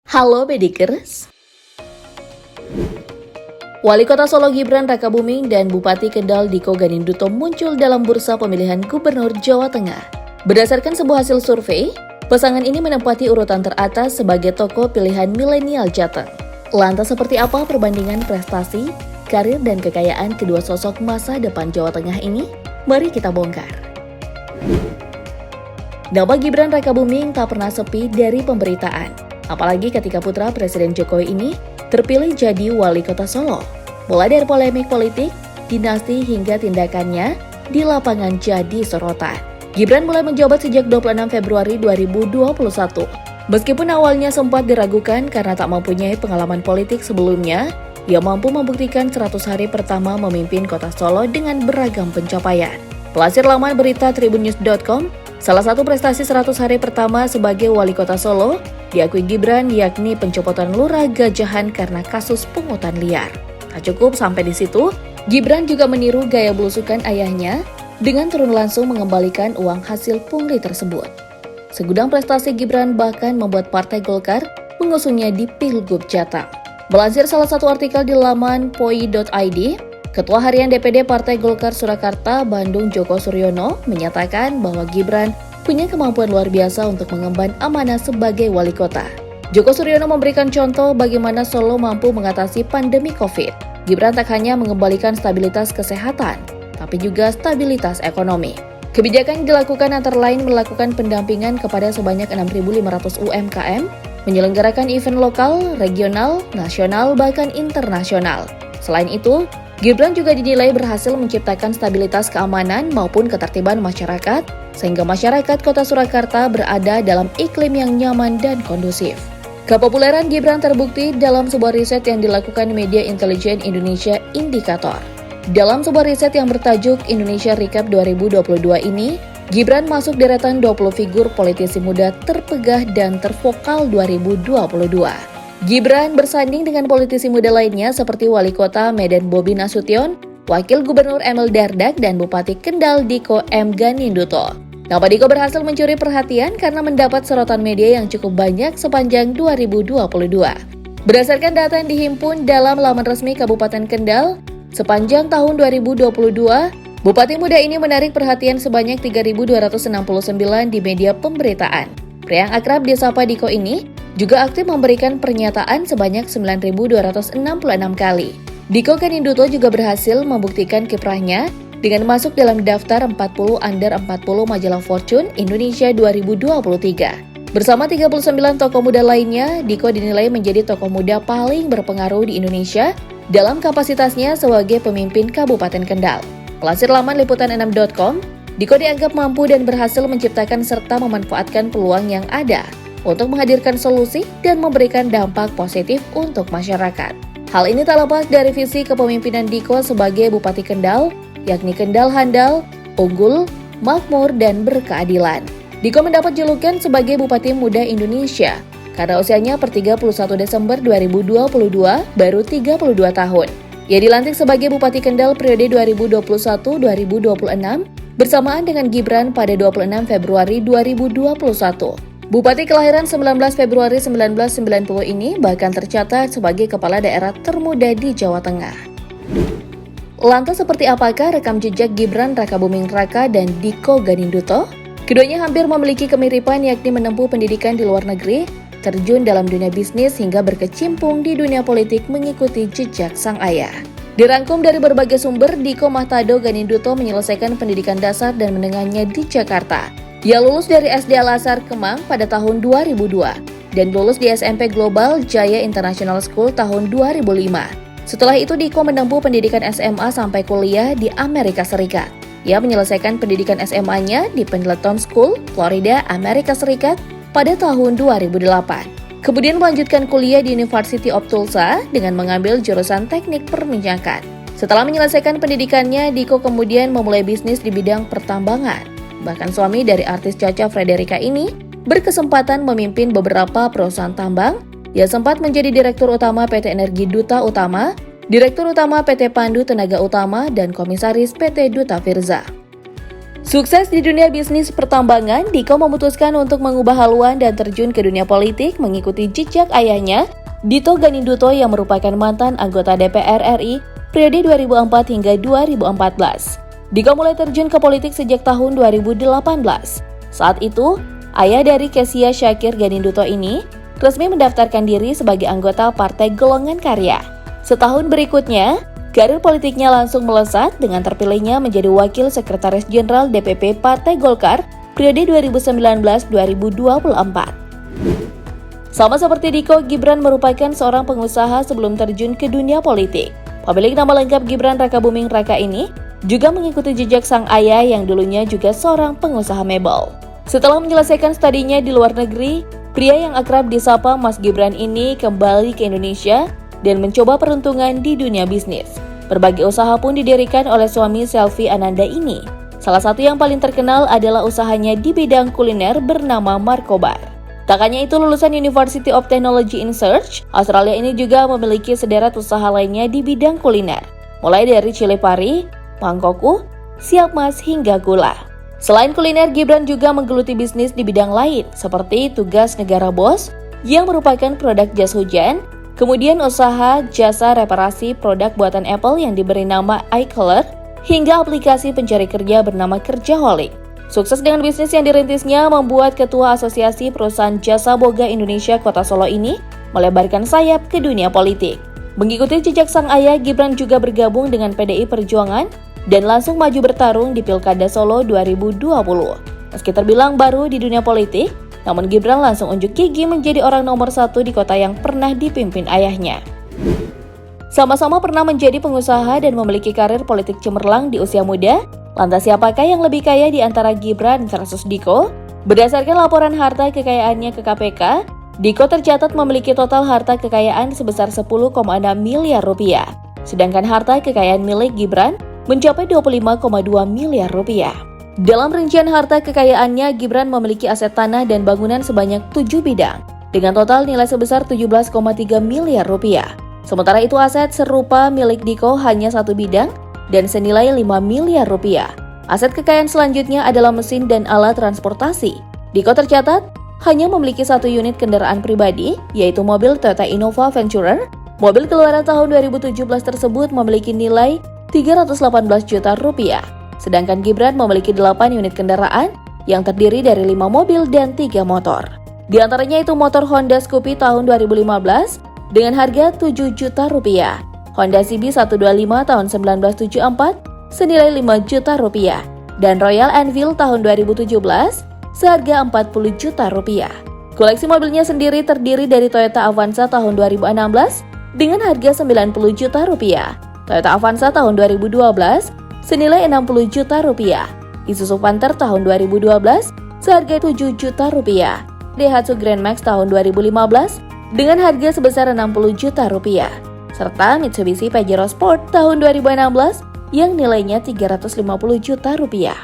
Halo Bedikers. Wali Kota Solo Gibran Rakabuming dan Bupati Kendal Diko Ganinduto muncul dalam bursa pemilihan Gubernur Jawa Tengah. Berdasarkan sebuah hasil survei, pasangan ini menempati urutan teratas sebagai tokoh pilihan milenial Jateng. Lantas seperti apa perbandingan prestasi, karir dan kekayaan kedua sosok masa depan Jawa Tengah ini? Mari kita bongkar. Nama Gibran Rakabuming tak pernah sepi dari pemberitaan. Apalagi ketika putra Presiden Jokowi ini terpilih jadi wali kota Solo. Mulai dari polemik politik, dinasti hingga tindakannya di lapangan jadi sorotan. Gibran mulai menjabat sejak 26 Februari 2021. Meskipun awalnya sempat diragukan karena tak mempunyai pengalaman politik sebelumnya, ia mampu membuktikan 100 hari pertama memimpin kota Solo dengan beragam pencapaian. Pelansir laman berita tribunnews.com, salah satu prestasi 100 hari pertama sebagai wali kota Solo diakui Gibran, yakni pencopotan lurah Gajahan karena kasus pungutan liar. Tak cukup sampai di situ, Gibran juga meniru gaya belusukan ayahnya dengan turun langsung mengembalikan uang hasil pungli tersebut. Segudang prestasi Gibran bahkan membuat Partai Golkar mengusungnya di Pilgub Jateng. Melansir salah satu artikel di laman poi.id, Ketua Harian DPD Partai Golkar Surakarta, Bandung Joko Suryono menyatakan bahwa Gibran punya kemampuan luar biasa untuk mengemban amanah sebagai wali kota. Joko Suryono memberikan contoh bagaimana Solo mampu mengatasi pandemi COVID. Gibran tak hanya mengembalikan stabilitas kesehatan, tapi juga stabilitas ekonomi. Kebijakan yang dilakukan antara lain melakukan pendampingan kepada sebanyak 6.500 UMKM, menyelenggarakan event lokal, regional, nasional, bahkan internasional. Selain itu, Gibran juga dinilai berhasil menciptakan stabilitas keamanan maupun ketertiban masyarakat, sehingga masyarakat kota Surakarta berada dalam iklim yang nyaman dan kondusif. Kepopuleran Gibran terbukti dalam sebuah riset yang dilakukan media intelijen Indonesia Indikator. Dalam sebuah riset yang bertajuk Indonesia Recap 2022 ini, Gibran masuk deretan 20 figur politisi muda terpegah dan tervokal 2022. Gibran bersanding dengan politisi muda lainnya seperti Wali Kota Medan Bobi Nasution, Wakil Gubernur Emil Dardak, dan Bupati Kendal Diko M. Ganinduto. Nama Diko berhasil mencuri perhatian karena mendapat sorotan media yang cukup banyak sepanjang 2022. Berdasarkan data yang dihimpun dalam laman resmi Kabupaten Kendal, sepanjang tahun 2022, Bupati muda ini menarik perhatian sebanyak 3.269 di media pemberitaan. Pria yang akrab disapa Diko ini juga aktif memberikan pernyataan sebanyak 9.266 kali. Diko Ganinduto juga berhasil membuktikan kiprahnya dengan masuk dalam daftar 40 under 40 majalah Fortune Indonesia 2023. Bersama 39 tokoh muda lainnya, Diko dinilai menjadi tokoh muda paling berpengaruh di Indonesia dalam kapasitasnya sebagai pemimpin Kabupaten Kendal. Pelansir laman liputan6.com, Diko dianggap mampu dan berhasil menciptakan serta memanfaatkan peluang yang ada untuk menghadirkan solusi dan memberikan dampak positif untuk masyarakat. Hal ini tak lepas dari visi kepemimpinan Diko sebagai Bupati Kendal, yakni Kendal handal, unggul, makmur, dan berkeadilan. Diko mendapat julukan sebagai Bupati Muda Indonesia karena usianya per 31 Desember 2022 baru 32 tahun. Ia dilantik sebagai Bupati Kendal periode 2021-2026 bersamaan dengan Gibran pada 26 Februari 2021. Bupati kelahiran 19 Februari 1990 ini bahkan tercatat sebagai kepala daerah termuda di Jawa Tengah. Lantas seperti apakah rekam jejak Gibran Rakabuming Raka dan Diko Ganinduto? Keduanya hampir memiliki kemiripan, yakni menempuh pendidikan di luar negeri, terjun dalam dunia bisnis hingga berkecimpung di dunia politik mengikuti jejak sang ayah. Dirangkum dari berbagai sumber, Diko Mahtado Ganinduto menyelesaikan pendidikan dasar dan menengahnya di Jakarta. Ia lulus dari SD Al-Azhar Kemang pada tahun 2002 dan lulus di SMP Global Jaya International School tahun 2005. Setelah itu Diko menempuh pendidikan SMA sampai kuliah di Amerika Serikat. Ia menyelesaikan pendidikan SMA-nya di Pendleton School, Florida, Amerika Serikat pada tahun 2008. Kemudian melanjutkan kuliah di University of Tulsa dengan mengambil jurusan teknik perminyakan. Setelah menyelesaikan pendidikannya, Diko kemudian memulai bisnis di bidang pertambangan. Bahkan suami dari artis Cha-Cha Frederica ini berkesempatan memimpin beberapa perusahaan tambang. Ia sempat menjadi Direktur Utama PT Energi Duta Utama, Direktur Utama PT Pandu Tenaga Utama, dan Komisaris PT Duta Firza. Sukses di dunia bisnis pertambangan, Diko memutuskan untuk mengubah haluan dan terjun ke dunia politik mengikuti jejak ayahnya, Dito Ganinduto yang merupakan mantan anggota DPR RI periode 2004 hingga 2014. Diko mulai terjun ke politik sejak tahun 2018. Saat itu, ayah dari Kezia Syakir Ganinduto ini resmi mendaftarkan diri sebagai anggota Partai Golongan Karya. Setahun berikutnya, karir politiknya langsung melesat dengan terpilihnya menjadi Wakil Sekretaris Jenderal DPP Partai Golkar periode 2019-2024. Sama seperti Diko, Gibran merupakan seorang pengusaha sebelum terjun ke dunia politik. Pemilik nama lengkap Gibran Rakabuming Raka ini juga mengikuti jejak sang ayah yang dulunya juga seorang pengusaha mebel. Setelah menyelesaikan studinya di luar negeri, pria yang akrab disapa Mas Gibran ini kembali ke Indonesia dan mencoba peruntungan di dunia bisnis. Berbagai usaha pun didirikan oleh suami Selvi Ananda ini. Salah satu yang paling terkenal adalah usahanya di bidang kuliner bernama Markobar. Tak hanya itu, lulusan University of Technology in Search, Australia ini juga memiliki sederet usaha lainnya di bidang kuliner, mulai dari cili pari, mangkoku, siap mas hingga gula. Selain kuliner, Gibran juga menggeluti bisnis di bidang lain, seperti tugas negara bos, yang merupakan produk jas hujan, kemudian usaha jasa reparasi produk buatan Apple yang diberi nama iColor, hingga aplikasi pencari kerja bernama Kerjaholic. Sukses dengan bisnis yang dirintisnya membuat Ketua Asosiasi Perusahaan Jasa Boga Indonesia Kota Solo ini melebarkan sayap ke dunia politik. Mengikuti jejak sang ayah, Gibran juga bergabung dengan PDI Perjuangan dan langsung maju bertarung di Pilkada Solo 2020. Meski terbilang baru di dunia politik, namun Gibran langsung unjuk gigi menjadi orang nomor 1 di kota yang pernah dipimpin ayahnya. Sama-sama pernah menjadi pengusaha dan memiliki karir politik cemerlang di usia muda. Lantas siapakah yang lebih kaya di antara Gibran versus Diko? Berdasarkan laporan harta kekayaannya ke KPK, Diko tercatat memiliki total harta kekayaan sebesar 10,6 miliar rupiah. Sedangkan harta kekayaan milik Gibran mencapai 25,2 miliar rupiah. Dalam rincian harta kekayaannya, Gibran memiliki aset tanah dan bangunan sebanyak 7 bidang, dengan total nilai sebesar 17,3 miliar rupiah. Sementara itu aset serupa milik Diko hanya 1 bidang dan senilai 5 miliar rupiah. Aset kekayaan selanjutnya adalah mesin dan alat transportasi. Diko tercatat hanya memiliki 1 unit kendaraan pribadi, yaitu mobil Toyota Innova Venturer. Mobil keluaran tahun 2017 tersebut memiliki nilai 318 juta rupiah. Sedangkan Gibran memiliki 8 unit kendaraan yang terdiri dari 5 mobil dan 3 motor. Di antaranya itu motor Honda Scoopy tahun 2015 dengan harga 7 juta rupiah, Honda CB 125 tahun 1974 senilai 5 juta rupiah, dan Royal Enfield tahun 2017 seharga 40 juta rupiah. Koleksi mobilnya sendiri terdiri dari Toyota Avanza tahun 2016 dengan harga 90 juta rupiah, Toyota Avanza tahun 2012 senilai 60 juta rupiah, Isuzu Panther tahun 2012 seharga 7 juta rupiah, Daihatsu Grand Max tahun 2015 dengan harga sebesar 60 juta rupiah, serta Mitsubishi Pajero Sport tahun 2016 yang nilainya 350 juta rupiah.